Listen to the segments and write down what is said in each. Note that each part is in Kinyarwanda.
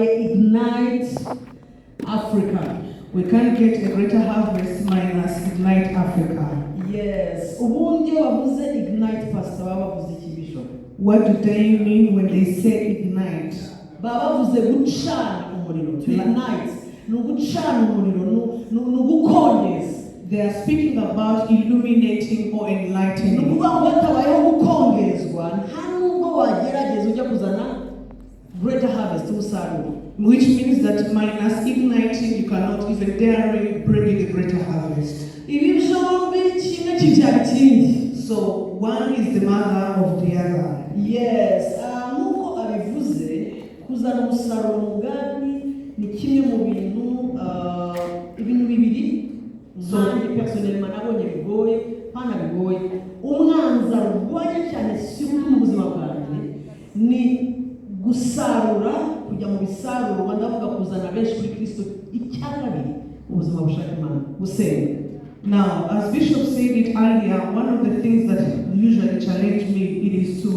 Ignite Africa. We can't get a greater harvest minus Ignite Africa. Yes. Ubundi wavuze Ignite Pastor wavuze iki Bishop? What do they mean when they say ignite? Bavuze gucana umuriro. To ignite. Nugucana umuriro, nugukongeza. They are speaking about illuminating or enlightening. Nukuvuga ngo hatabayeho gukongezwa nta nubwo wagerageza ujya kuzana greater harvest umusaruro. Which means that minus igniting, you cannot even dare bringing a greater harvest. So one is the mother of the other. Yes. Nuko abivuze kuzana umusaruro mugambi ni kimwe mu bintu bibiri. Zanjye personnellement nabonye bigoye, pana bigoye. Umwanzi arwaye cyane si mu buzima bwanjye ni gusarura kujya mu bisaruro ndavuga kuzana benshi kuri Kristo icyakabiri ubuzima bushaka Imana gusenga. Now, as Bishop said it earlier, one of the things that usually challenge me it is to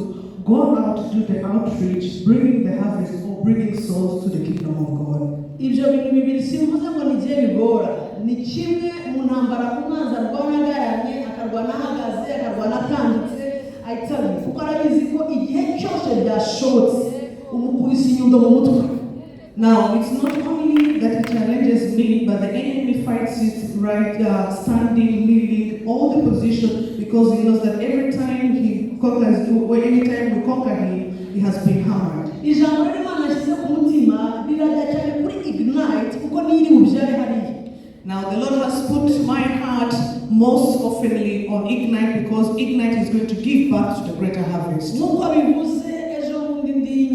go out to do the outreach, bringing the harvest or bringing souls to the kingdom of God. Ibyo bintu bibiri simvuze ngo nigeye bigora, ni kimwe mu ntambara umwanzi arwana agaramye akarwana ahagaze akarwana atanditse ayitsabe kuko arabizi ko igihe cyose byashobotse umukubise inyundo mu mutwe. Now, it's not only that it challenges me, but the enemy fights it right, standing, kneeling, all the position, because he knows that every time he conquers, or any time we conquer him, he has been hammered. Now, the Lord has put my heart most oftenly on Ignite, because Ignite is going to give birth to the greater harvest.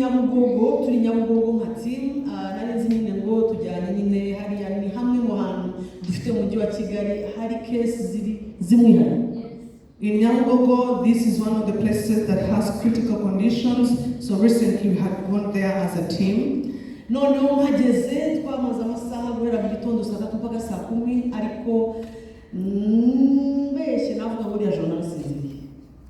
Nyabugogo turi Nyabugogo nka team nari nyine ngo tujyanye nyine hari ni hamwe mu hantu dufite mu mujyi wa Kigali hari case zimwihari. In Nyabugogo, this is one of the places that has critical conditions, so recently we had gone there as a team. Noneho mpageze twamaze amasaha guhera mu gitondo saa 3 mpaka saa 10 ariko mbese navuga ngo ya journalist.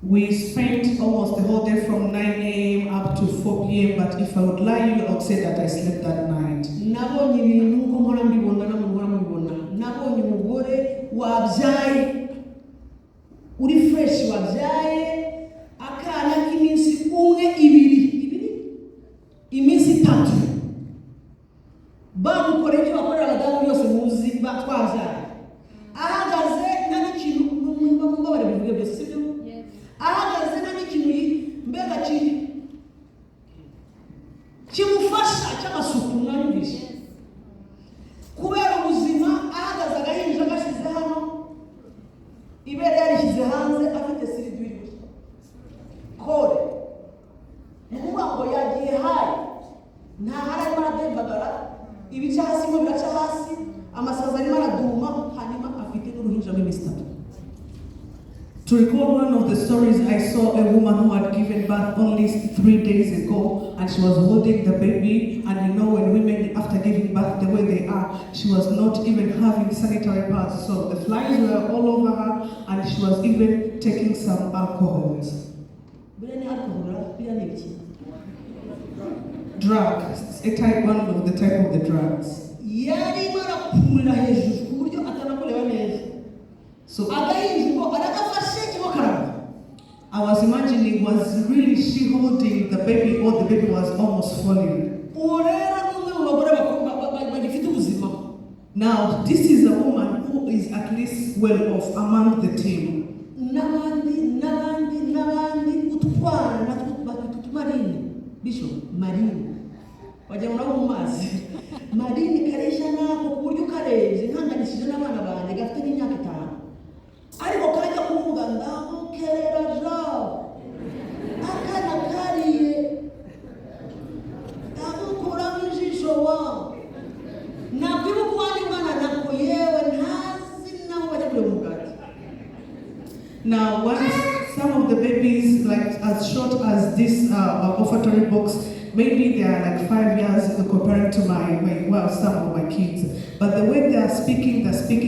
We spent almost the whole day from 9 a.m. up to 4 p.m. But if I would lie, you, I would say that I slept that night. Nabonye ibintu uko mpora mbibona na mpora mbibona. Nabonye umugore wabyaye uri fresh wabyaye akana k'iminsi umwe ibiri iminsi 3 bamukoreye ibyo bakorera abadamu byose muzi batwabyara ahagaze n'ikintu mu babare bivuge byose sibyo. Ahagaze n'ikintu mbega kimufasha cy'amasuku mwanyumvise kubera ubuzima ahagaze agahinja gashize hano ibere yarishyize hanze afite siribiri kore nukuvuga ngo yagiye hari nta harimo aradembagara ibice hasi mo biraca hasi amasaza arimo araduma hanyuma afite n'uruhinja rw'iminsi 3. To recall one of the stories, I saw a woman who had given birth only 3 days ago, and she was holding the baby, and you know when women after giving birth the way they are, she was not even having sanitary pads, so the flies were all over her, and she was even taking some alcohols. Drugs, one of the type of the drugs. So I was imagining, was really she holding the baby or the baby was almost falling? Now, this is a woman who is at least well off among the team. Bishop, Marine. Marine karesha nako kuburyo kareje nkanganishije n'abana banje gafite n'imyaka 5 ariko kajya kuvuga ndamukerera jao akana kariye ndamukura mujisho wa nabwibuka wani mwana nako yewe ntazi naho bajya kure mugati. Now, once some of the babies, like as short as this offertory box, maybe they are like 5 years compared to some of my kids. But the way they're speaking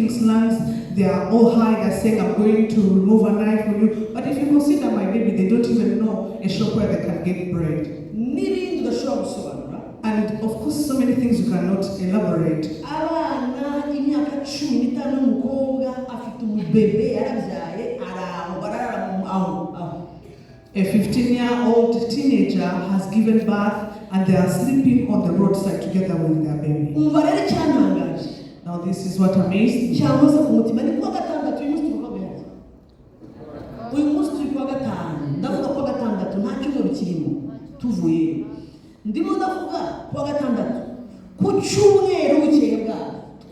slangs, they are all high, they're saying, I'm going to remove a knife for you. But if you consider my baby, they don't even know a shop where they can get bread. The shop, and of course, so many many things you cannot elaborate. Abana imyaka 15 n'umukobwa afite umubebe yarabyaye araho barara aho. A 15-year-old teenager has given birth and they are sleeping on the roadside together with their baby. Now this is what amazed me. Ndimo ndavuga kwa gatandatu ku cyumweru bukebwa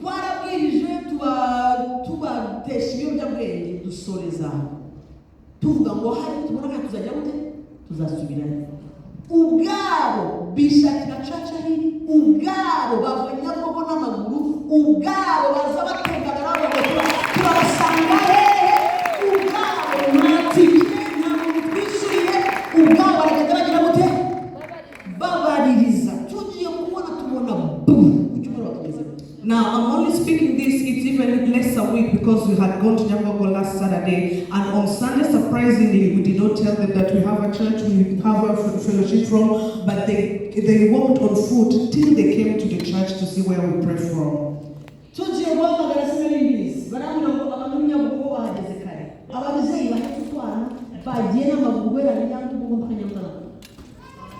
twarabwirije tubatesha ibiyobyabwenge dusoreza tuvuga ngo hari tubona tuzajya gute tuzasubirana ubwabo bishakira cacahiri ubwabo bavanya koko n'amaguru ubwabo baza bategana n'abo turabasanga hehe ubwabo mwatike ntabwo twishyuye ubwabo baragenda bagira gute babaririza tugiye kubona tubona Now, I'm only speaking this, it's even less a week because we had gone to Nyambogo last Saturday, and on Sunday, surprisingly, we did not tell them that we have a church, we have a fellowship from, but they walked on foot till they came to the church to see where we pray from.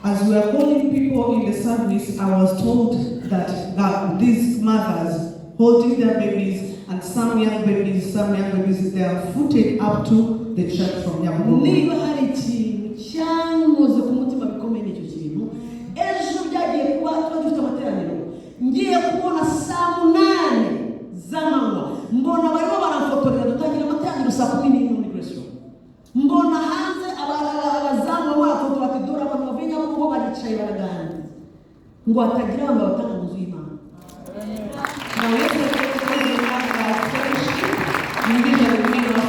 As we are calling people in the service, I was told that these mothers holding their babies and some young babies, they are footed up to the church from Yamugo. Mbona hanze abazamu wako tuwatidora abantu bavenya ngo baricaye baragana ngo atagira ngo batanga muzu y'Imana.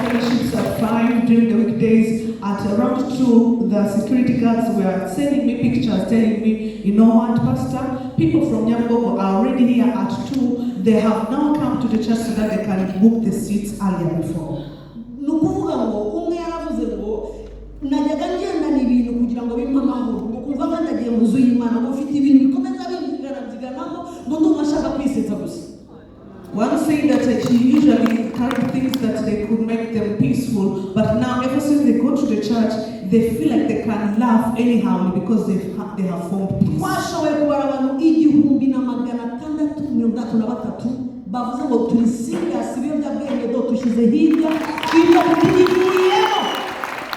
Fellowships at 5 during the weekdays. At around 2, the security guards were sending me pictures, telling me, you know what, Pastor, people from Nyambogo are already here at 2. They have now come to the church so that they can book the seats earlier before. Nukuvuga ngo umwe yaravuze ngo najyaga ngenda n'ibintu kugira ngo bimpe amahoro ngo kumva nkandagiye mu nzu y'Imana ngo ufite ibintu bikomeza binziganamo ngo ndumva nshaka kwisetsa gusa. One saying that she usually carried things that they could make them peaceful, but now ever since they go to the church, they feel like they can laugh anyhow because they have formed peace. Twashoboye kubara abantu 1633 bavuze ngo tulisinga sibyo byabwenge do tushize hirya ibyo kutiyemo.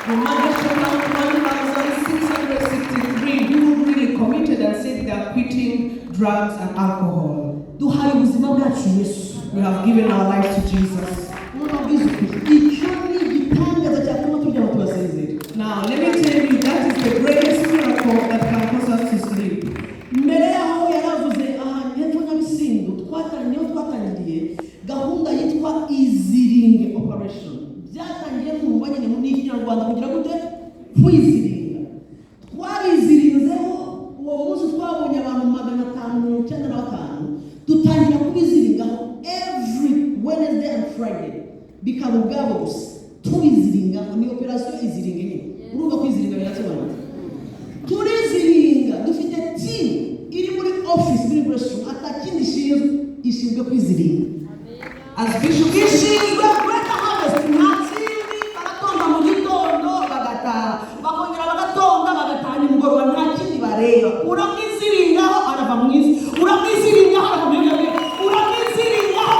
The membership of 1,663 who really committed and said they are quitting drugs and alcohol. Duhaye ubuzima bwacu Yesu. We have given our lives to Jesus. Now, let me tell you, that is the greatest miracle that can cause us to sleep. Gahunda yitwa iziringe operation byatangiye mu mbanye mu Rwanda kugira gute kwiziringa twarizirinzeho uwo munsi twabonye abantu 595 dutangira kubiziringaho every Wednesday and Friday bikaba ubwabo gusa tubiziringa ni operation iziringe nyine urumva kwiziringa birasobanura turiziringa dufite team iri muri office muri restroom atakindi ishinzwe kwiziringa. As Bishop ishinzwe kweta harvest ntatsindi baratonda mu gitondo bagataha bakongera bagatonda bagataha nimugoroba nta kindi bareba uramwiziringaho arava mwiza uramwiziringaho uramwiziringaho.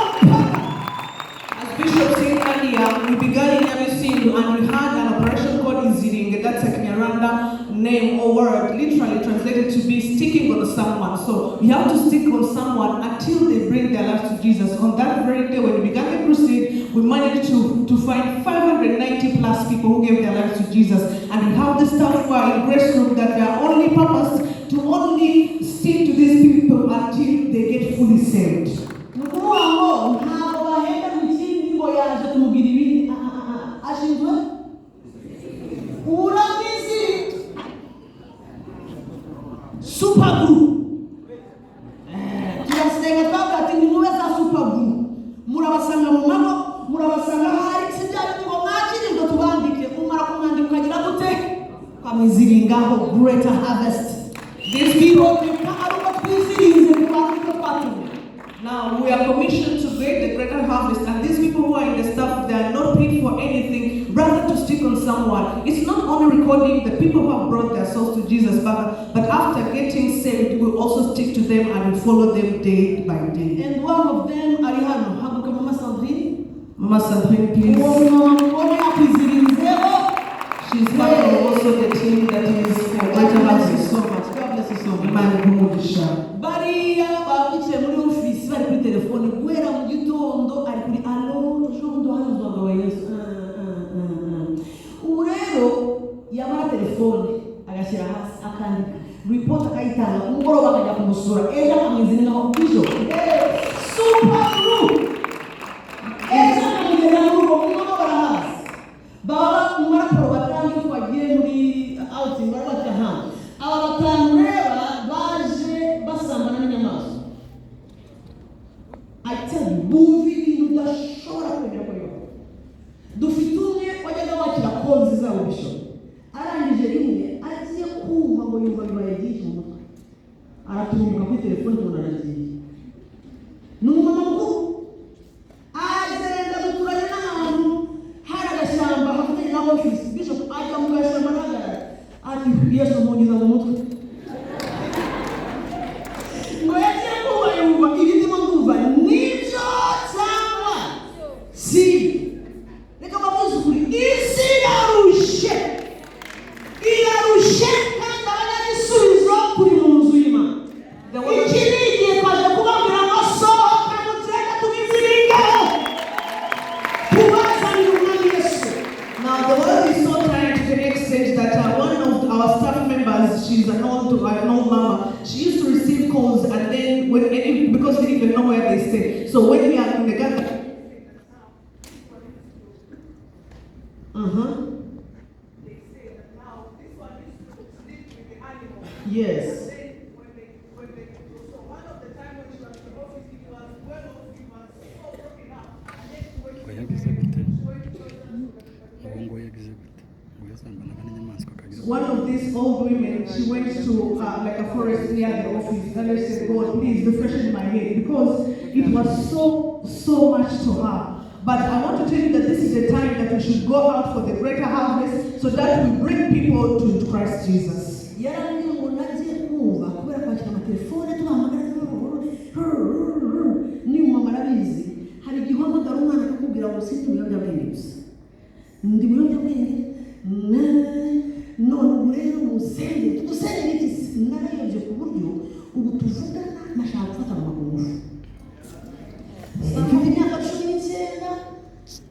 As Bishop said earlier, we began in Yamesindu and we had an operation called Iziringe. That's a Kinyarwanda name or word, literally translated to be sticking on someone. So you have to stick on someone until they bring their lives to Jesus. On that very day, when we began the crusade, we managed to find 590 plus people who gave their lives to Jesus. And we have the staff who are in grace room that their only purpose to only stick to these people until they get fully saved. Super group. Tunasenga twaka ati ni muwe za super group. Murabasanga mu mago, murabasanga hari sijari ngo mwakiri ngo tubandike umara kumwandika ukagira gute kwamiziringaho greater harvest. These people are not twizirinze kwa we are commissioned to create the greater harvest, and these people who are in the staff, they are not paid for anything, rather to stick on someone. It's not only recording the people who have brought their souls to Jesus, but after getting saved, we also stick to them and we follow them day by day. And one of them, Arihano, Habuka Mama Sandrine. Mama Sandrine, please. She's part of also the team that is for greater harvest. So much. God bless you so much. Maria, babicaye muri office bari kuri telefone guhera mu gitondo ari kuri alo jondo hano ndongo Yesu. Ubu rero yamara telefone agashyira hasi akandika report akayitanga umugoroba akajya kumusura ejo akamwizina nkaho bijo super group ejo akamwizina n'urugo mwuka barahasi baba umara pro batanga twagiye muri outing bari bataha aba batanu reba baje basambana n'inyamaswa. I tell you, bumva ibintu udashobora kwemera ko bibaho. Dufite umwe wajyaga wakira konzi zawo bishobora arangije rimwe agiye kumva ngo yumva bibaye byinshi mu mutwe aratunguka kuri telefone tubona aragiye ni umumama mukuru agenda guturanye n'ahantu hari agashyamba hafatanye na office bishop ajya mu gashyamba arahagarara ati Yesu mungiza mu mutwe ngo yagiye kumva yumva ibindimo ndumva nibyo cyangwa si reka bavuze ukuri isi irarushe kandi abanyagisubizo kuri mu nzu y'Imana. Iki ni igihe twaje kubabwira ngo sohoka mutureke tubiziringeho tubazanire umwami Yesu. Now the world is so trying to the extent that one of our staff members, she's an old mama, she used to receive calls and then because they didn't even know where they stay. So when we are in the gathering, they say that now this one is to sleep with the animal. Yes. So one of the time when she was in the office, it was well off, it was so broken up. And then she went to one of these old women, she went to like a forest near the office, and they said, God, please refresh my head, because it was so much to her. But I want to tell you that this is the time that we should go out for the greater harvest so that we bring people to Christ Jesus.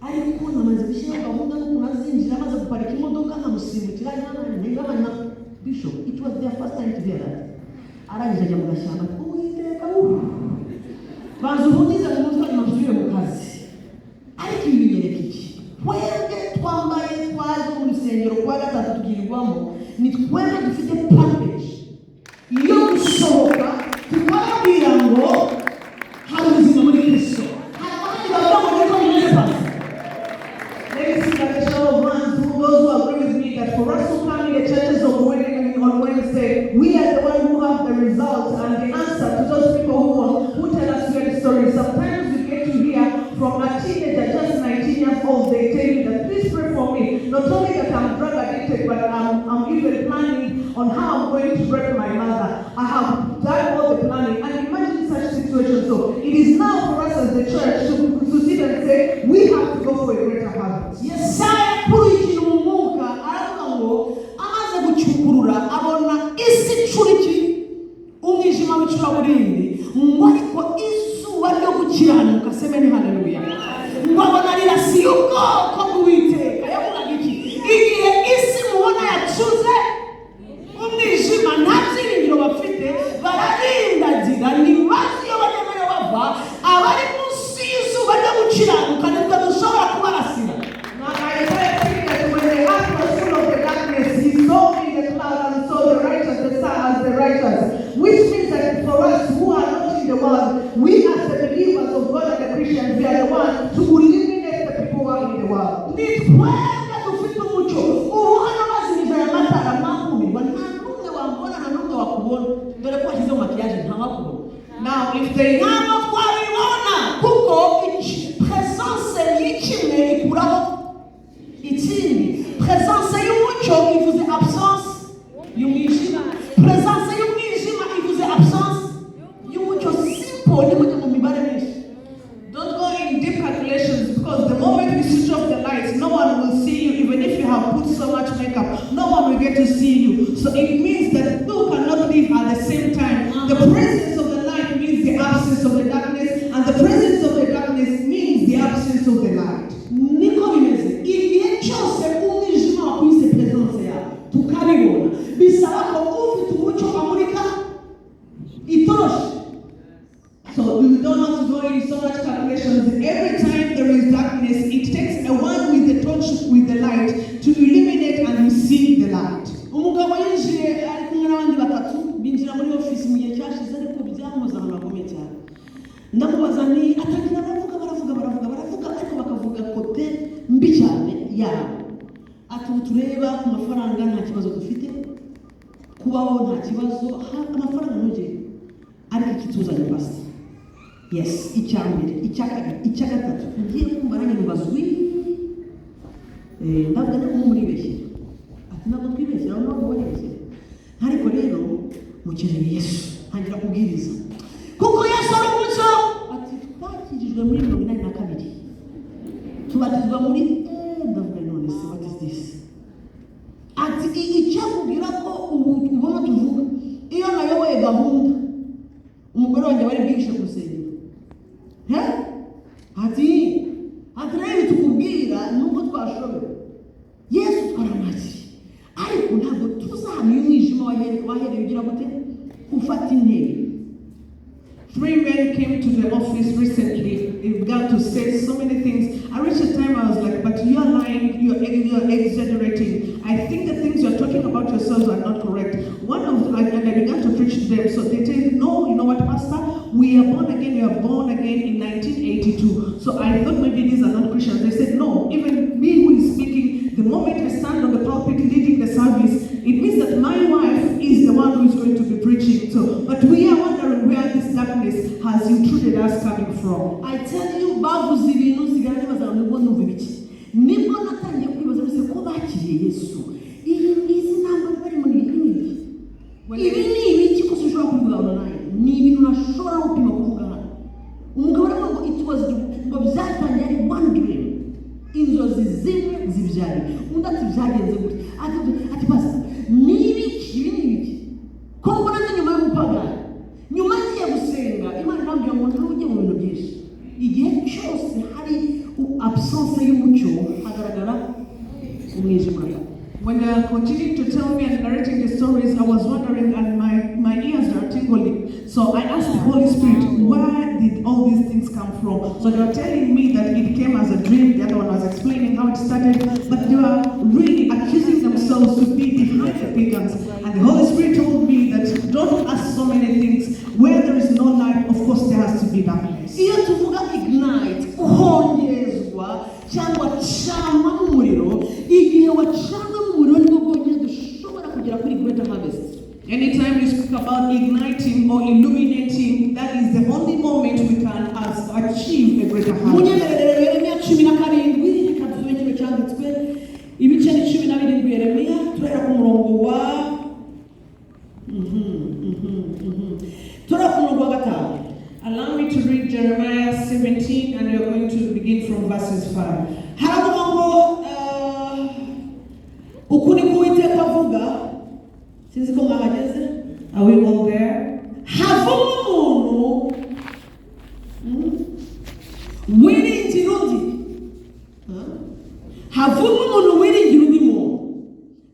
ariko namaze gushyira gahunda no kunazinjira amaze guparika imodoka nkamusimbukira n'abana bishop. It was their first time together. Arangije ajya mu gashyamba uwiteka banza uhungize mu mutwe ntabusubire mu kazi. Ariko ibi binyereka iki? Twebwe twambaye twaje mu rusengero kwa gatatu tugirirwamo ni twebwe dufite package iyo gusohoka tukababwira ngo hari ubuzima muri Kristo. Those who agree with me that for us to come in the churches of on Wednesday, we are the ones who have the results and the answer to those people who tell us their stories. Sometimes we get to hear from a teenager, just 19 years old, they tell you that please pray for me. Not only that I'm drug addicted, but I'm even planning on how I'm going to rape my mother. I have done all the planning. And imagine such situations. So it is now for us as the church to sit and say, we have to go for a greater harvest. Yes, munsi aravuga ngo amaze gucukurura abona isi curiki umwijima w'icuraburindi ngo ariko izuba ryo gukiranuka semeni haleluya ngo abona rirasiye ubwoko bw'Uwiteka. Yavugaga iki? Igihe isi mubona yacuze umwijima nta byiringiro bafite bararindagira ntibazi iyo bajya bava abari munsi y'izuba ryo gukiranuka nibwo dushobora kubarasira. Which means that for us who are not in the world, we as the believers of God and the Christians, we are the ones to eliminate the people who are in the world. Now, if they Don't go in deep calculations, because the moment we switch off the lights, no one will see you. Even if you have put so much makeup, no one will get to see you. So it means that two cannot live at the same time. The presence of the light means the absence of the darkness, and the presence of the darkness means the absence of the light. So we don't have to go in so much calculations. Every time there is darkness, it takes a one with the torch with the light to illuminate and you see the light. Umugabo yinjiye ari kumwe n'abandi batatu binjira muri office mu gihe cyashize ariko byamuza abantu bakomeye cyane. Ndamubaza ni atangira baravuga ariko bakavuga kote mbi cyane yabo. Ati tureba ku mafaranga nta kibazo dufite, kubaho nta kibazo, amafaranga nuje ariko ikituzanye basi. Yes, icyambere, icyagatatu. Ngiye kumva nanjye mubazwi. Ndavuga ko muri beshye. Ati ntabwo twibeshye, aho ntabwo wabeshye. Ariko rero mukeneye Yesu, ntangira kubwiriza. Kuko Yesu ari umucyo. Ati twakijijwe muri 82. Tubatizwa muri ndavuga none se what is this? Ati icyakubwira ko ubona tuvuga iyo nayoboye gahunda umugore wanjye bari bwishe kusenya. Ati rero tukubwira nuko twashoboye Yesu twaramwakiriye ariko ntabwo tuzahamya umwijima wahereye ugira gute ufata intebe. 3 men came to the office recently. They began to say so many things. I reached a time I was like, but you're lying, you're exaggerating. I think the things you're talking about yourselves are not correct. And I began to preach to them. So they said, no, you know what, Pastor? We are born again, you are born again in 1982. So I thought maybe these are not Christians. They said, no, even me who is speaking, the moment I stand on the pulpit leading the service, it means that my wife is the one who is going to be preaching. So, but we are wondering where this darkness has intruded us coming from. I tell you, bavuze ibintu sigaranye bazana ngo numva ibiki. Nibwo natangiye kwibaza bise ko bakiriye Yesu. Izi namba bari mu ibiki. Ibi ni ibiki ko ushobora kuvuga online. Ni ibintu nashobora gupima kuvuga hano. Umugabo arimo ngo it was ngo byatangiye ari one dream. Inzozi zimwe zibyari. Undi ati byagenze gute. Ati pastor, ni ibiki. Ko mbona nyuma y'umupagani. Nyuma ngiye gusenga Imana irambwira ngo ntujye mu bintu byinshi. Igihe cyose hari absence y'umucyo hagaragara umwijima. When they are continuing to tell me and narrating the stories, I was wondering and my ears are tingling. So I asked the Holy Spirit, where did all these things come from? So they were telling me that it came as a dream. The other one was explaining how it started. But they were really accusing themselves to be behind the pagans. And the Holy Spirit told me that don't ask so many things. Where there is no light, of course there has to be darkness. Iyo tuvuga ignite, uhongezwa cyangwa cyangwa n'umuriro, igihe wacana n'umuriro nibwo bwonyine dushobora kugera kuri greater harvest. Anytime we speak about igniting or illuminating, that is the only moment we can achieve a greater harvest. Munyemerere Yeremiya 17 reka dusome kino cyanditswe ibice 17 Yeremiya turera ku murongo wa Allow me to read Jeremiah 17 and we are going to begin from verses 5. Ukuri kuwiteka avuga sinzi ko mwahageze. Are we all there? Havamo umuntu wiringira undi. Havamo umuntu wiringira undi muntu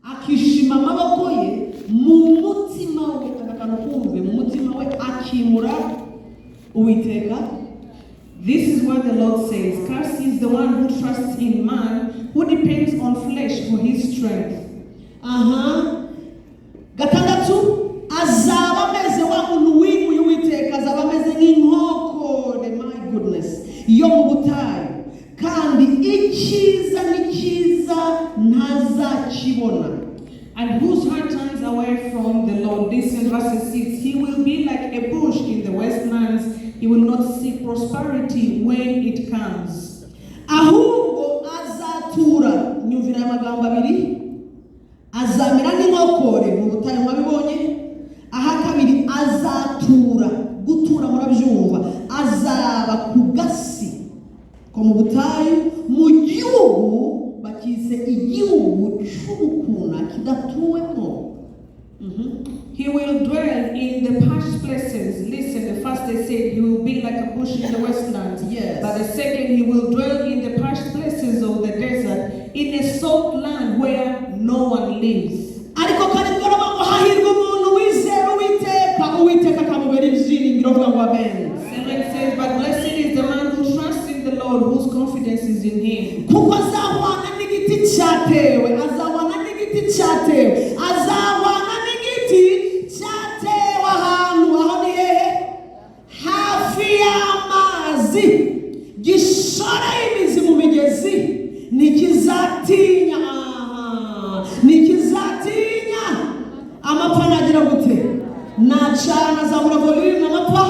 akishima amaboko ye mu mutima we akakana kumve mu mutima we akimura Uwiteka. This is what the Lord says. Cursed is the one who trusts in man, who depends on flesh for his strength. Gatandatu azaba ameze wa muntu wimuye Uwiteka, azaba ameze nk'inkoko, my goodness, yo mu butayu, kandi icyiza ntazakibona. And whose heart turns away from the Lord. This in verse 6. He will be like a bush in the wastelands. He will not see prosperity when it comes. Ahubwo azatura, nyumvira amagambo abiri, azamera nk'inkokore mu butayu mwabibonye. Aha kabiri azatura, gutura murabyumva. tudatuwemo. He will dwell in the parched places. Listen, the first they said he will be like a bush in the wastelands. Yes. But the second, he will dwell in the parched places of the desert, in a salt land where no one lives. Ariko kandi twaravuga ngo hahirwa umuntu wizera Uwiteka akamubera ibyiringiro vuga ngo amen. Seven says, but blessed is the man who trusts in the Lord, whose confidence is in him. Kuko azahwana n'igiti cyatewe, azahwana n'igiti cyatewe, azahwana n'igiti cyatewe ahantu aho ni hehe? Hafi y'amazi, gishoreye imizi mu migezi, ntikizatinya amapfa nagira gute? Nacana zamura volume amapfa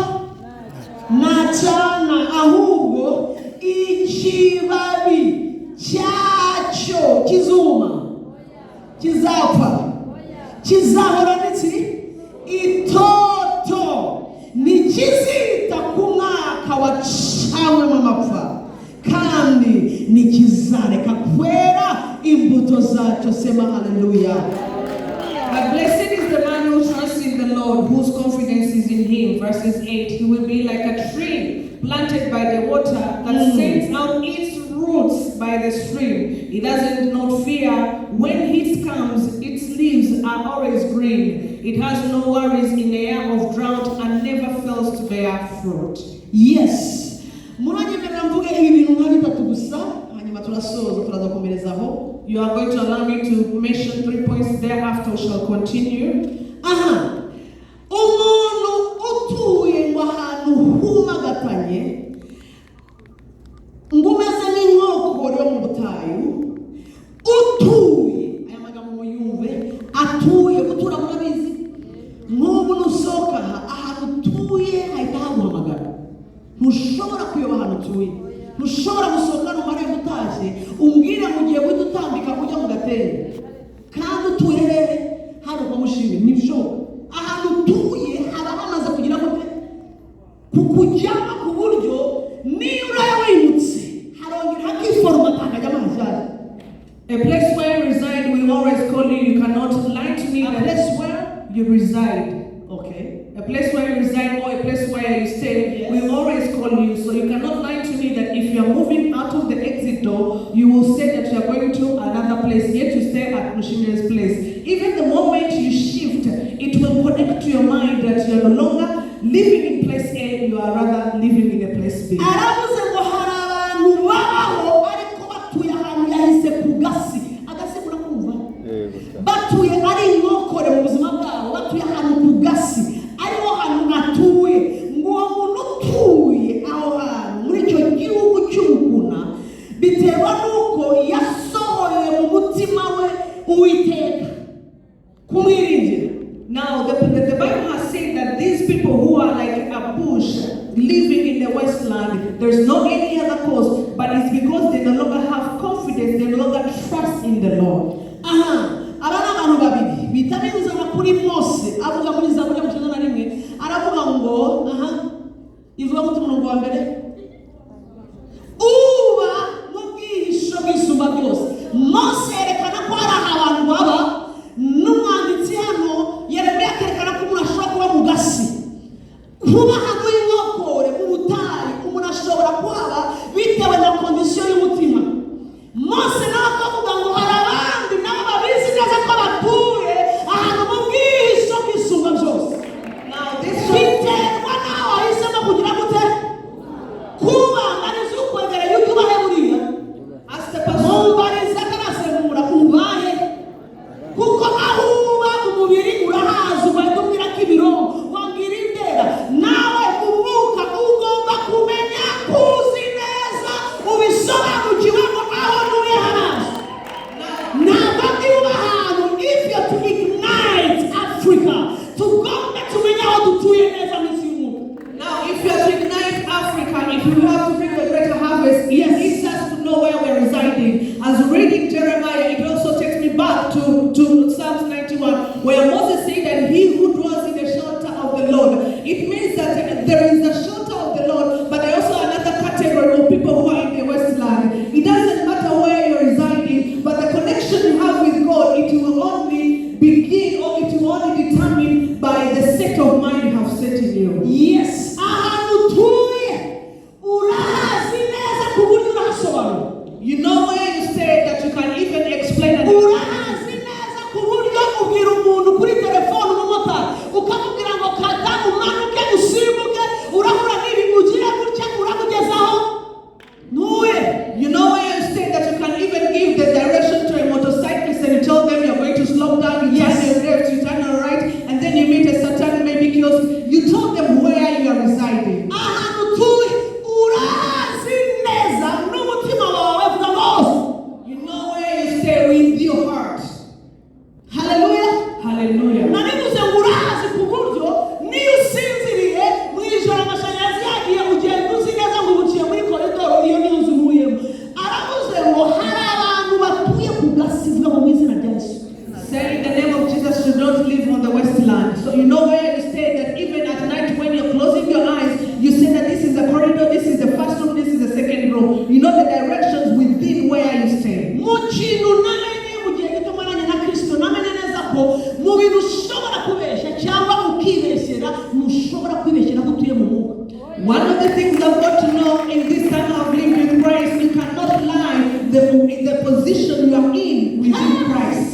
nacana, ahubwo ikibabi cyacyo kizuma, kizapfa, kizahora n'iki? Itoto, nikizita ku mwaka wacawemo amapfa, kandi nikizareka kwera imbuto zacyo. Sema haleluya. But blessed is the man who trusts in the Lord, whose confidence is in him. Verses 8, he will be like a tree planted by the water that sends out its roots by the stream. It doesn't not fear when heat comes, its leaves are always green. It has no worries in the year of drought and never fails to bear fruit. Yes. Muranyemerera mvuge ibi bintu nka bitatu gusa, hanyuma turasoza turazakomerezaho. You are going to allow me to mention 3 points, thereafter we shall continue. Umuntu utuye ngo ahantu humagatanye, ngo umeze nk'inkokore yo mu butayu, utuye, aya magambo muyumve, atuye, gutura murabizi, nk'ubu nusohoka ahantu utuye hahita haguhamagara. Ntushobora kuyoba ahantu utuye, ntushobora gusohoka n'umare gutashye umbwire mu gihe guhita utambika ujya mu gatende, kandi utuye hehe? Hano kwa Mushimire. Nibyo ahantu utuye haba hamaze kugira gute? Kukujyama ku buryo niyo urayawimutse harongera hakiforomata akajya amashyashya. A place where you reside will always call you. You cannot lie to me. A place where you reside. Okay. A place where you reside or a place where you stay, yes, will always call you. So you cannot lie to me that if you are moving out of the exit door, you will say that you are going to another place, yet you stay at Mushimire's place. Even the moment you shift, it will connect to your mind that you are no longer living in place A, you are rather living in a place B. Batuye ari inkokore mu buzima bwabo, batuye ahantu ku gasi, ariho hantu atuye. Ngo uwo muntu utuye aho hantu muri icyo gihugu cy'ubukuna biterwa n'uko yasohoye mu mutima we Uwiteka kumwiringira. Now the Bible has said that these people who are like a bush living in the wasteland, there's no any other cause, but it's because they no longer have confidence, they no longer trust in the Lord. Abana abantu babiri bitabibuza kuri Mose avuga muri Zaburi ya 51 aravuga ngo ivuga mu murongo wa mbere, uba mu bwihisho bw'isumba byose. Mose yerekana ko hari abantu baba n'umwanditsi hano Yeremiya yerekana ko umuntu ashobora kuba mu gasi, kuba hano inkokore mu butayu umuntu ashobora kuhaba bitewe na kondisiyo y'umutima. Mose nawe akavuga ngo hari abandi nabo babizi neza ko batuye ahantu mu bwihisho bw'isumba byose. Biterwa naho wahisemo kugira gute? Kuba arizo ukwegera yuko ubahe buriya mumbariza karasemura ubahe, kuko aho uba umubiri urahaza ubatubwira ko ibirongo wabwira indera. Nawe umwuka ugomba kumenya kuzi neza ubisobanukiwe ngo aho ntuye haraza. Ntabwo ndi uba ahantu if you to ignite Africa tugomba tumenya aho dutuye neza n'isi y'umwuka. Now if you are to ignite Africa, if you have to bring a greater harvest, yes, it has to know where we're residing. As reading Jeremiah, it also takes me back to Psalms 91, where Moses said that he who dwells in the shelter of the Lord. It means that there is the shelter of the Lord, but there also another category of people who are in the wasteland. It doesn't matter where you're residing, but the connection you have with God, it will only One of the things I've got to know in this time I've lived with Christ, you cannot lie in the position you are in within Christ.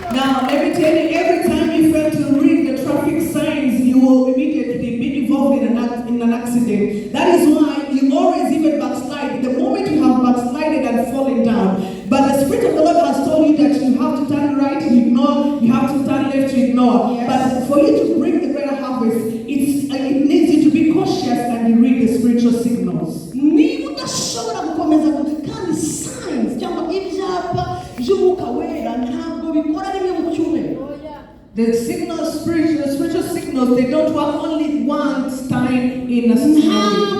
Now, let me tell you, every time you fail to read the traffic signs, you will immediately be involved in an accident. That is why you always even backslide. The moment you have backslided and fallen down, but the Spirit of the Lord has told you that you have to turn right, you ignore, you have to turn left, you ignore. Yes. But for you to bring the greater harvest, it needs you to be cautious and you read the spiritual signals. The signals, spiritual signals, they don't work only one time in a scenario.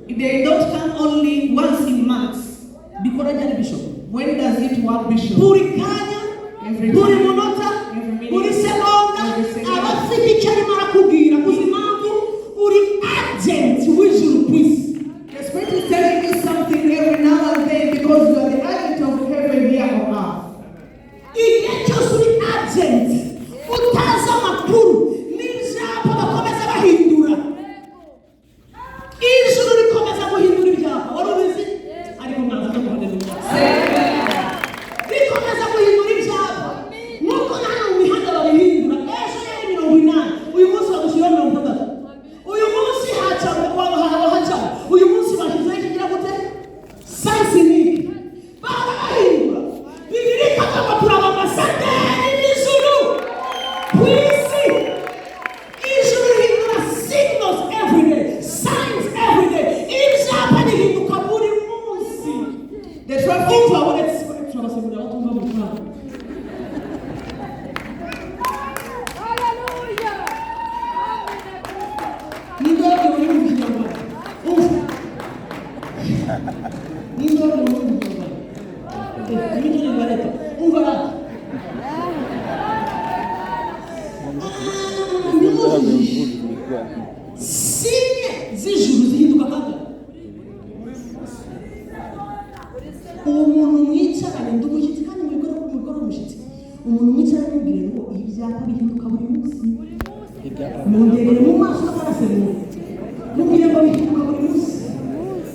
They don't come only once in months. When does it work, Bishop? Every time. Every minute. The Spirit is telling you something every now and then because you are the agent of heaven here on earth.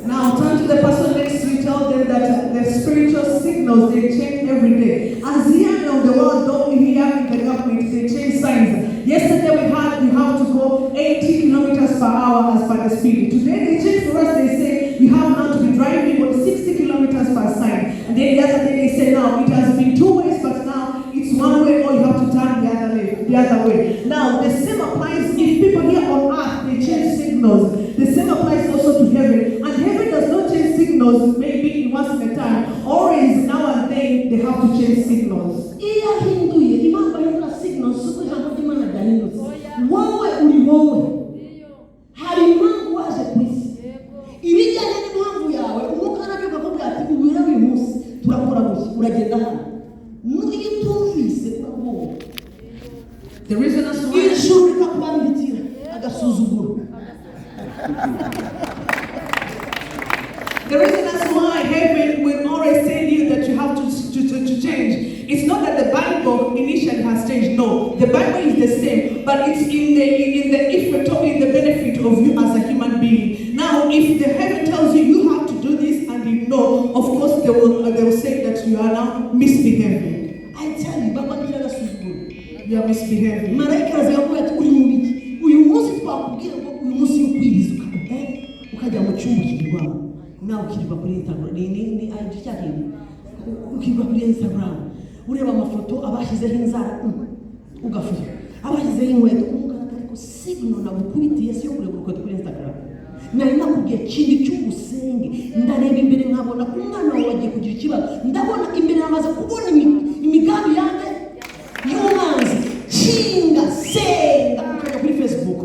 Now turn to the person next to you, tell them that the then the other day they say, now it has been 2 ways, but now it's 1 way, or you have to turn the other way. Now, the same applies if people here on earth, they change signals. The same applies also to heaven. And heaven does not change signals maybe once in a time. Always, now and then, they have to change signals. The reason as why the reason that's why heaven will always tell you that you have to change. It's not that the Bible initially has changed. No, the Bible is the same, but it's in the benefit of you as a human being. Now, if the heaven tells you you have to do this and you know, of course they will say that you are now misbehaving. I tell you, Baba, you are misbehaving. Now ukiriba kuri Instagram ureba amafoto abashyizeho inzara ugafuza abashyizeho inkweto umugaragara ko signal nagukubitiye si yo kureguruka kuri Instagram nari nakubwiye kindi cy'ubusenge ndareba imbere nkabona umwana wawe wagiye kugira ikibazo ndabona imbere amaze kubona imigambi yanjye y'umanzi chinga senga ukajya kuri Facebook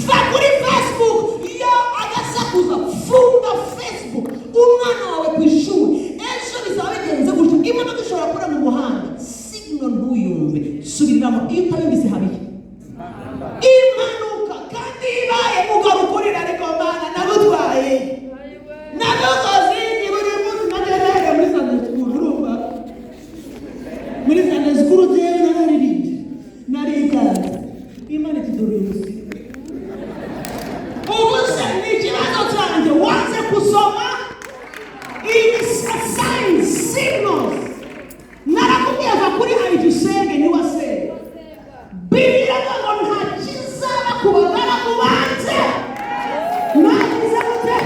va kuri Facebook yo agasakuza funga Facebook umwana wawe kwishuri ejo bizaba bigenze gutyo imodoka ishobora kura mu muhanda signal ntuyumve subiriramo iyo utabimvise habiye impanuka kandi ibaye mugarukurira ariko mana nagutwaye nagokoze buri munsi nagereye muri Sunday school urumva muri Sunday school jewe narigaza imana tidorose ubusa ni ikibazo cyanjye wanze kusoma signs, signals. Narakubwira kuri ayidusenge ni wasenge. Bibira ngo nta kizaba kubagara kubanze. Nakiza gute?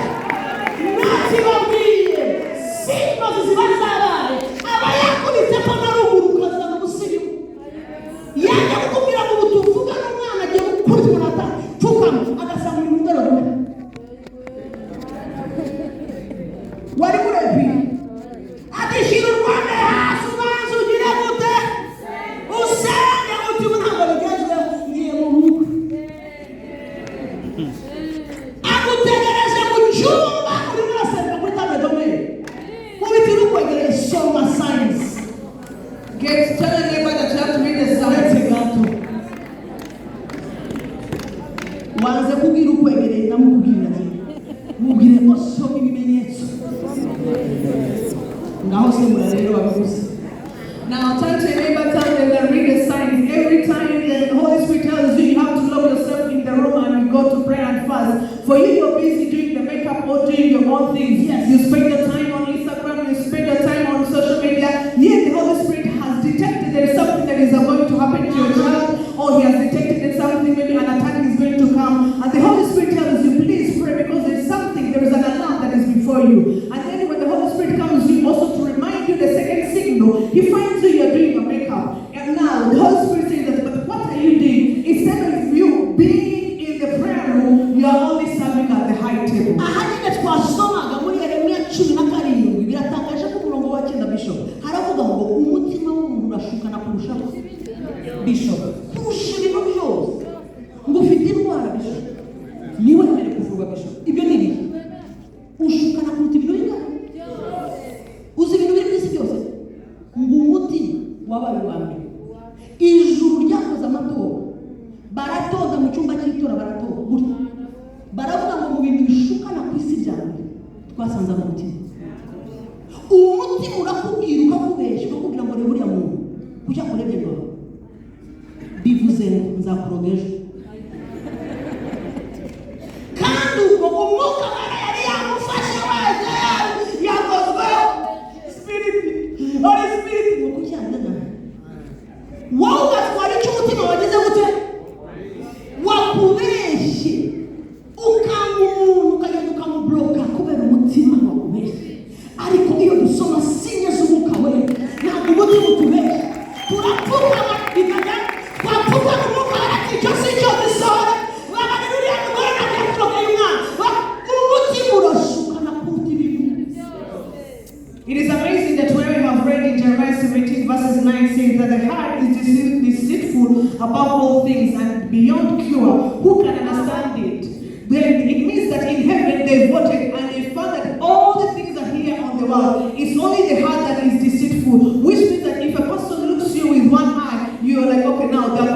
Nakibabwiye. Signals zibazabaye. Abayakubitse ko naruhuruka za musirimu. Yajya kukubwira ngo utuvuga n'umwana agiye gukurikira ata tukama agasanga mu ndero. Wari murebi adishira Rwanda hasi ubanza ugira gute usanga uti ntabwo bigezwe ngiye mu rugo agutegereje mu cyumba uri murasabira kuri table domain mubitira ukwegereye soma science get telling me that you have to read the science gato wanze kubwira ukwegereye namubwira mubwire ko soma ibimenyetso. Now turn to your neighbor, tell them that read the signs. Every time the Holy Spirit tells you you have to lock yourself in the room and you go to pray and fast. For you, you're busy doing the makeup or doing your own things. Yes. You spend your time on Instagram, you spend your time on social media. Yet the Holy Spirit has detected there is something that is going to happen to your child, or he has detected that something, maybe an attack is going to come. And the Holy Spirit tells you, please pray because there's something, there is an alarm that is before you. And then when the Holy Spirit comes, you also to remind you the second signal, he finds you, you're doing your makeup. And now the Holy Spirit says that, but what are you doing? Instead of you being in the prayer room, you are only serving at the high table. Bishop, ijuru ryakoze amatora baratoza mu cyumba cy'itora baratora baravuga ngo mu bintu bishukana ku isi byanjye twasanze umutima umutima urakubwira ukakubeshya ukakubwira ngo reba uriya muntu kujya kurebye ngo bivuze nzakuroga ejo kandi ubwo umwuka yari yamufashe wese yakozweho spirit Holy Spirit ngo kujyana nawe wowe ugatwara icyo umutima wagize gute wakubeshye ukagenda ukamubloka kubera umutima wakubeshye ariko iyo dusoma sinye umutima utubesha turapfukama bikajya twapfuka n'umwuka ati icyo si cyo dusohora babana n'uriya mugore ntabwo yaturogeye umwana umutima urashuka na kuruta ibintu. It is amazing that where we have read in Jeremiah 17 verses 9 says that the heart is deceitful above all things and beyond cure. Who can understand it? Then it means that in heaven they voted and they found that all the things that are here on the world, it's only the heart that is deceitful. Which means that if a person looks you with one eye, you're like, okay, now they're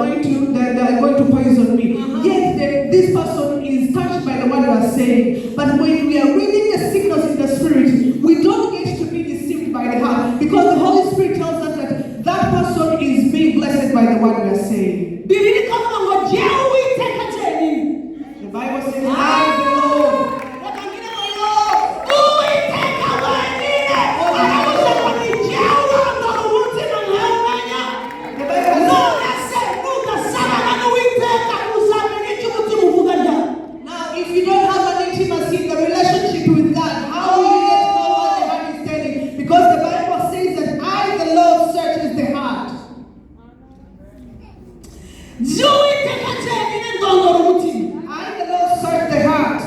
going to poison me. Yet this person is touched by the word you are saying. But when we are reading the signals in the spirit, we don't get to be deceived by the heart, because the Holy Spirit tells us that that person is being blessed by the word we are saying. The Bible says, I the Lord. Now, if you don't have an intimacy in the relationship with God, how will you get to know what the heart is telling? Because the Bible says that I, the Lord, searches the heart. I, the Lord, search the heart.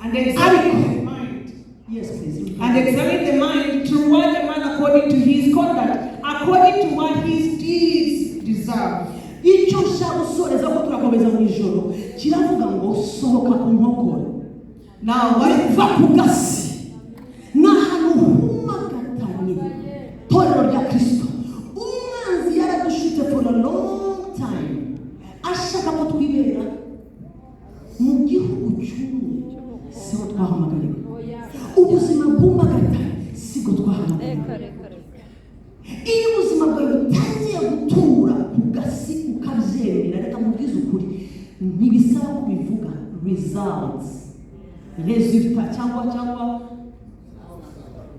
And examine the mind. Yes, please. And examine the mind to reward the man according to his conduct, according to what his deeds deserve. Icyo nshaka gusoreza ko turakomeza mu ijoro kiravuga ngo sohoka ku nkokora. Now, what va ku gasi ni ahantu humagatanye torero rya Kristo. Umwanzi yaradushutse for a long time ashaka ko twibera mu gihugu cy'umwe, siho twahamagariwe. Ubuzima bw'umagatanye sigo twahamagariwe. Iyo ubuzima bwawe butangiye gutura ku gasi ukabyemera, reka mubwize ukuri, ntibisaba kubivuga results, resulta cyangwa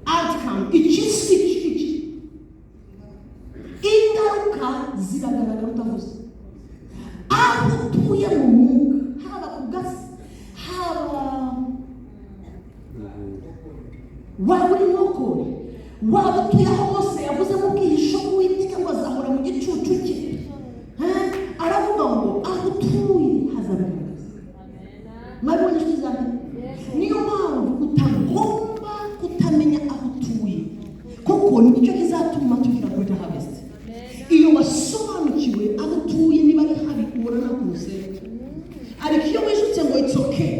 outcome, iki ingaruka ziragaragara utavuze. Aho utuye mu mwuka, haba ku gasi, haba waba uri nkokore, waba utuye aho hose yavuze mu bwihisho bw'Uwiteka ngo azahora mu gicucu cye, aravuga ngo aho utuye hazagaragaza. Mwabonye inshuti zanjye, niyo mpamvu utagomba kutamenya aho utuye, kuko nicyo kizatuma tugira greater harvest. Iyo wasobanukiwe aho utuye niba ari habi ubona nakuze, ariko iyo wijutse ngo it's okay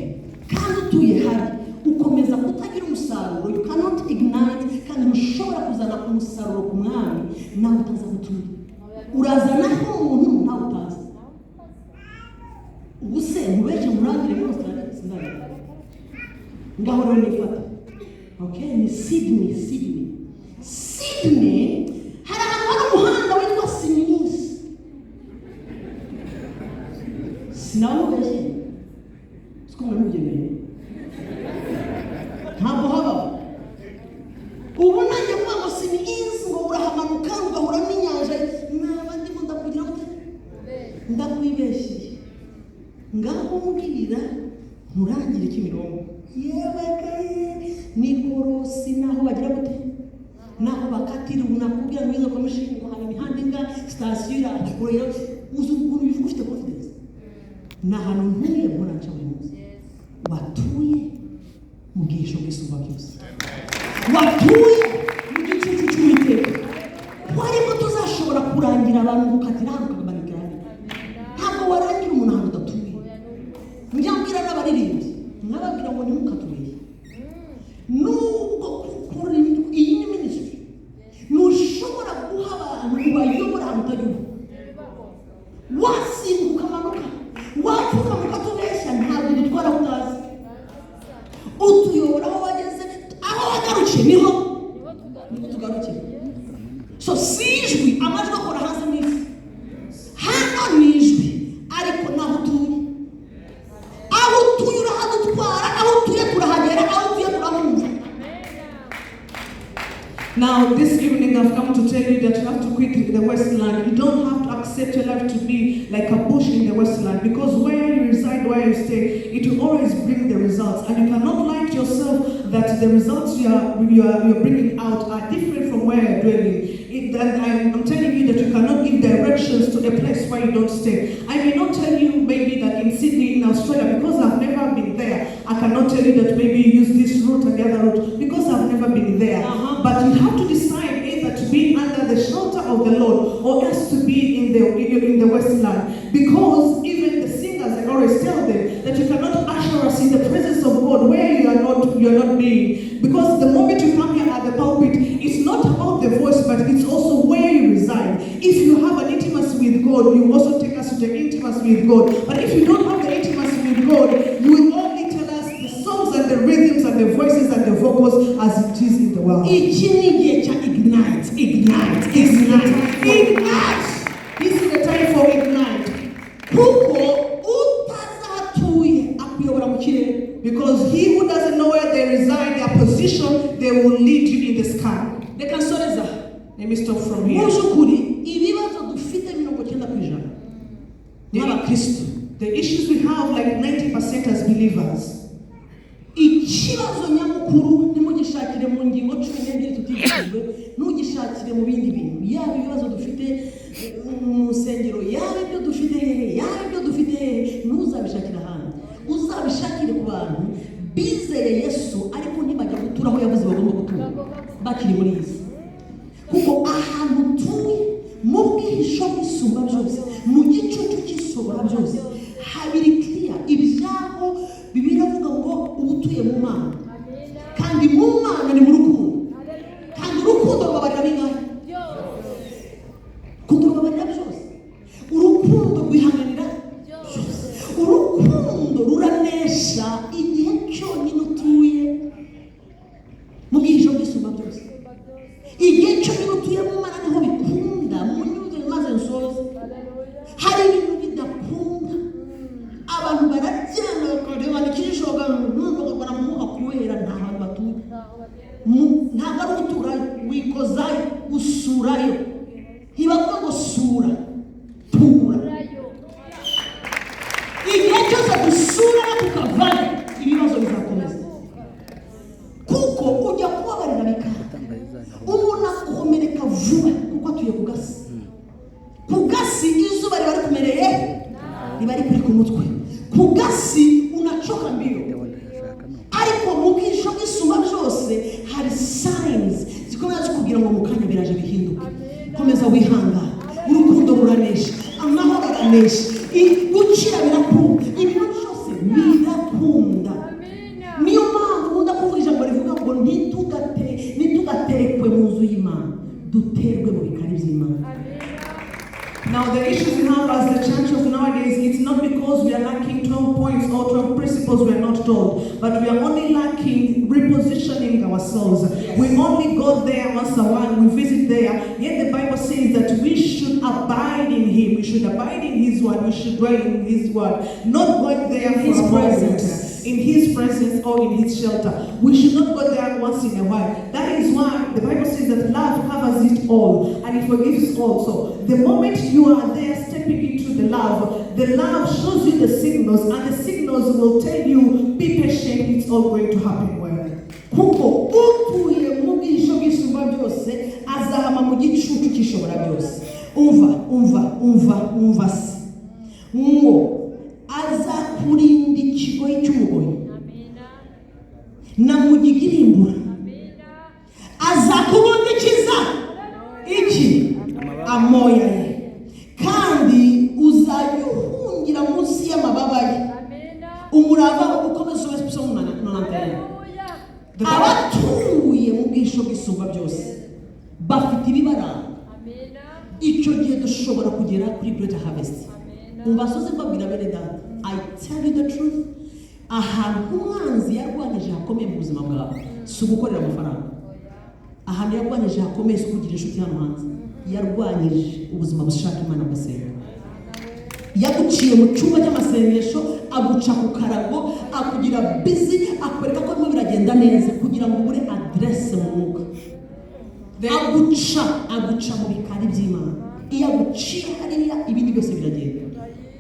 kandi utuye habi, ukomeza kutagira umusaruro. You cannot ignite, kandi ntushobora kuzana umusaruro ku mwami nawe utaza gutura. Urazana umuntu nawe utazi. Ubuse mubeje murangire mwose sindagera. Ngaho rero nifata. Okay, ni Sydney. Hari ahantu umuhanda witwa Sydney. Sinamubeje. Sikumwe mubyemeye. Ntabwo haba. Ubu nanjye kuba ngo Sydney ngo urahamanuka ugahura n'inyanja, n'abandi mu ndakugira gute? Ndakwibeshye. Ngaho mbwira nturangire Kimironko. Yewe kaye Nikorosi naho bagira gute? Naho bakatira unakubwira ngo izo komishinga ngo hari imihanda inga station ya urero uzi ukuntu bivuga ufite confidence. Na hano ntuye mbona nca buri munsi. Watuye mu bwisho bw'Isumba byose. Watuye mu gicucu cy'Uwiteka. Warimo tuzashobora kurangira abantu gukatira hano kugabanikira. Ntabwo warangira umuntu ahantu udatuye. Njyambwira n'abaririmbyi nkababwira ngo ntimukatuye. Nubwo kuri iyi ni ministry, ntushobora guha abantu bayobora ahantu utajya. Wasimbuka amanuka, wapfuka mukatubeshya, ntabwo dutwara utazi. Utuyobora aho wageze, aho wagarukiye niho tugarukira. So sijwi amajwi akora hanze n'isi. Hano ni ijwi, ariko naho utuye. Aho utuye urahadutwara, aho utuye turahagera, aho utuye turahumva. Now, this evening I've come to tell you that you have to quit the Westland. You don't have to accept set your life to be like a bush in the wasteland, because where you reside, where you stay, it will always bring the results. And you cannot lie to yourself that the results you're bringing out are different from where you're dwelling. I'm telling you that you cannot give directions to a place where you don't stay. I may not tell you maybe that in Sydney, in Australia, because I've never been there, I cannot tell you that maybe you use this route and the other route, because I've never been there. But you have to decide either to be under the shelter of the Lord or else to be in the wasteland. Because even the singers, I always tell them that you cannot usher us in the presence of God where you are not being. Because the moment you come here at the pulpit, it's not about the voice, but it's also where you reside. If you have an intimacy with God, you also take us to the intimacy with God. But if you don't have the intimacy with God, you will only tell us the songs and the rhythms and the voices and the vocals as it is in the world. Ignite. This is the time for ignite. Because he who doesn't know where they reside, their position, they will lead you in the sky. They can let me stop from here. The issues we have, like 90% as believers. Ikibazo nyamukuru nimugishakire mu ngingo 12 tutigishijwe ntugishakire mu bindi bintu, yaba ibibazo dufite mu nsengero, yaba ibyo dufite hehe, yaba ibyo dufite hehe, ntuzabishakira hanze, uzabishakire ku bantu bizeye Yesu ariko ntibajya gutura aho yavuze bagomba gutura bakiri muri isi. Kuko ahantu tuye mu bwihisho bw'isumba byose, mu gicucu cy'isobora byose, habiri clear ibyaho Bibiliya ivuga ngo ubutuye mu Mana, kandi mu Mana ni mu rukundo, kandi urukundo rubabarira bingahe? Urukundo rubabarira byose, urukundo rwihanganira byose, urukundo ruranesha igihe cyonyine utuye mu bwihisho bw'isumba byose. Igihe cyonyine utuye mu Mana niho bikunda. Munyuze maze nsoze, hari ibintu bidakunda abantu barajyana bakareba n'ikishoga n'ubwo baramuha kubera nta hantu batuye, ntabwo ari uturayo, wikozayo, usurayo, ntibavuga ngo sura, tura. Igihe cyose dusura no tukavayo, ibibazo bizakomeza, kuko ujya kubabarira bikata, umuntu akomereka vuba kuko atuye ku gasi izuba riba rikumereye, riba rikuri ku mutwe, ku gasi unachoka mbio. Ariko mu bwisho bw'isumba byose hari signs zikomeza kugira ngo mukanya biraje bihinduka. Komeza wihanga, urukundo ruranesha, amahoro aranesha, gukira birakunda, ibintu byose birakunda. Niyo mpamvu nkunda kuvuga ijambo rivuga ngo ntitugaterekwe mu nzu y'Imana, duterwe mu bikari by'Imana. Now the issues we have as the church of nowadays, it's not because we are lacking 12 points or 12 principles we are not told, but we are only lacking repositioning ourselves. We only go there once a while, we visit there, yet the Bible says that we should abide in Him, we should abide in His word, we should dwell in His word, not going there for His presence, in His presence or in His shelter. We should not go there once in a while. That is why the Bible says that love covers it all and it forgives also. The moment you are there stepping into the love shows you the signals, and the signals will tell you, be patient, it's all going to happen well. Kuko utuye mu bwisho bw'isumba byose azahama mu gicucu cy'ishobora byose. Umva si ngo azakurinda ikigoyi cy'umugoyi na mugigirimbura, azakubonekeza iki amoya ye, kandi uzayuhungira munsi y'amababa ye. Umurava ukomeza ubesipso abatuye mu bwisho bw'isumba byose bafite ibibaranga. Icyo gihe dushobora kugera kuri greater harvest. Umbasoze mbabwira bene data, I tell you the truth, ahantu umwanzi yarwanije hakomeye mu buzima bwawe si ugukorera amafaranga. Ahantu yarwanije hakomeye si ukugira inshuti hano hanze, yarwanyije ubuzima bushaka Imana gusenga. Yaguciye mu cyumba cy'amasengesho, aguca ku karago, akugira busy, akwereka ko birimo biragenda neza kugira ngo ubure adresse mu mwuka. Aguca mu bikari by'Imana. iya gucira hariya ibindi byose biragenda.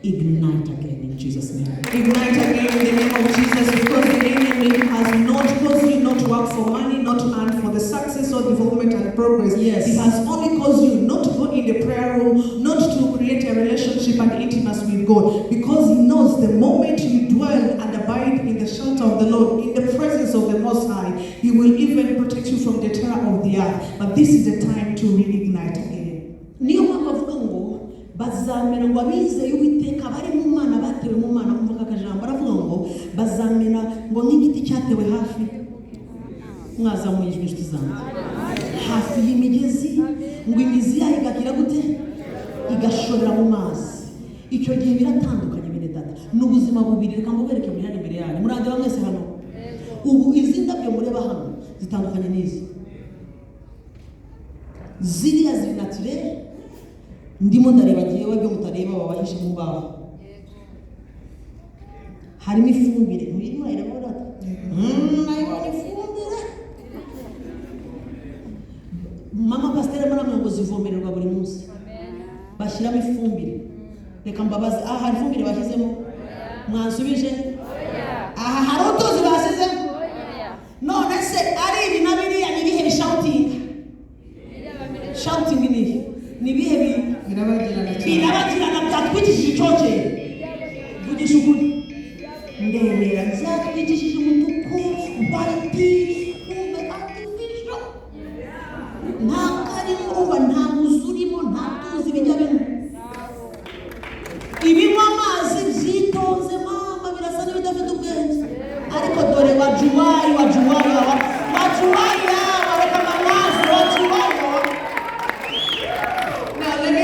Ignite again in Jesus' name. Ignite again in the name of Jesus, because the enemy has not caused you not to work for money, not to earn for the success or development and progress. Yes. It has only caused you not to go in the prayer room, not to create a relationship and intimacy with God, because he knows the moment you dwell and abide in the shelter of the Lord, in the presence of the Most High, he will even protect you from the terror of the earth. But this is the time to reignite again. Niyo mpamvu ngo bazamera ngo abizeye Uwiteka bari mu Mana batewe mu Mana kumva akajambo aravuga ngo bazamera ngo nk'igiti cyatewe hafi mwazamuye ijwi inshuti zanjye hafi y'imigezi ngo imizi yayo igakira gute igashorera mu mazi. Icyo gihe biratandukanye bene data n'ubuzima bubiri. Reka mbubereke muri hano imbere yanyu murandeba mwese hano. Ubu izi ndabyo mureba hano zitandukanye n'izi. Ziriya ziri naturel, ndimo ndareba giyewe byo mutareba babahishe mu baho. Harimo ifumbire murimo ireba data. Nayibonye ifumbire. Mama pasteur mwana ngo zivomererwa buri munsi. Bashyiramo ifumbire. Reka mbabaze hari ifumbire bashyizemo? Mwansubije? Aha hari utuzi bashyizemo? None se ari ibi na biriya ni bihe bishouting? Shouting ni bihe birabagirana byatwikishije icoce. Vugisha ukuri. Ndemera byatwikishije umutuku white ube artificial. Nta karimo uba nta muzurimo nta tuzi bijya bino. Ibinywa amazi byitonze mama birasa n'ibidafite ubwenge. Ariko dore wajuwari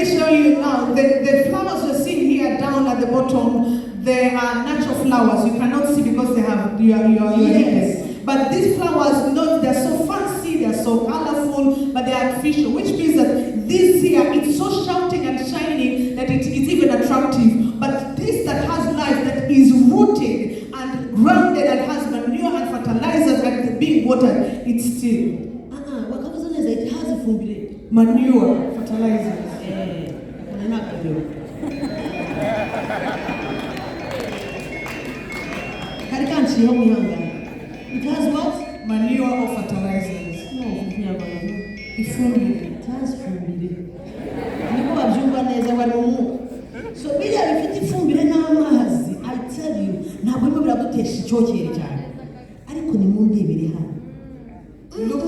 show you now. The flowers you're seeing here down at the bottom, they are natural flowers. You cannot see because they have your yes. But these flowers, no, they're so fancy, they're so colorful, but they're artificial, which means that this here, it's so shouting and shining that it's even attractive. But this that has life, that is rooted and grounded and has manure and fertilizers and being watered, it's still. It has a food manure, fertilizers. It has what? Manure or fertilizers. No, it has food. So if ifumbire n'amazi, I tell you, ntabwo arimo biragutesha icyokere cyane. Ariko ni mu ndebere hano.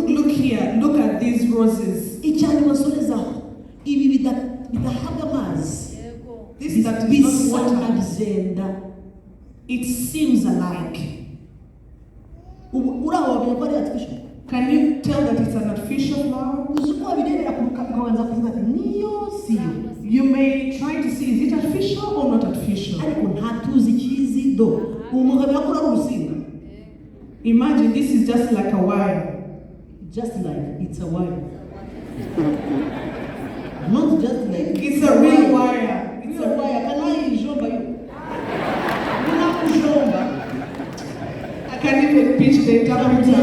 Look here, look at these roses. Icyane masorezaho. Ibi bidahabwa amazi. This that is not water. It seems alike. Can you tell that it's an artificial flower? You may try to see, is it artificial or not artificial? Imagine this is just like a wire. Just like it's a wire. Not just like it's a real wire. It's a wire. Can I jump you? I can't even pitch the interpreter.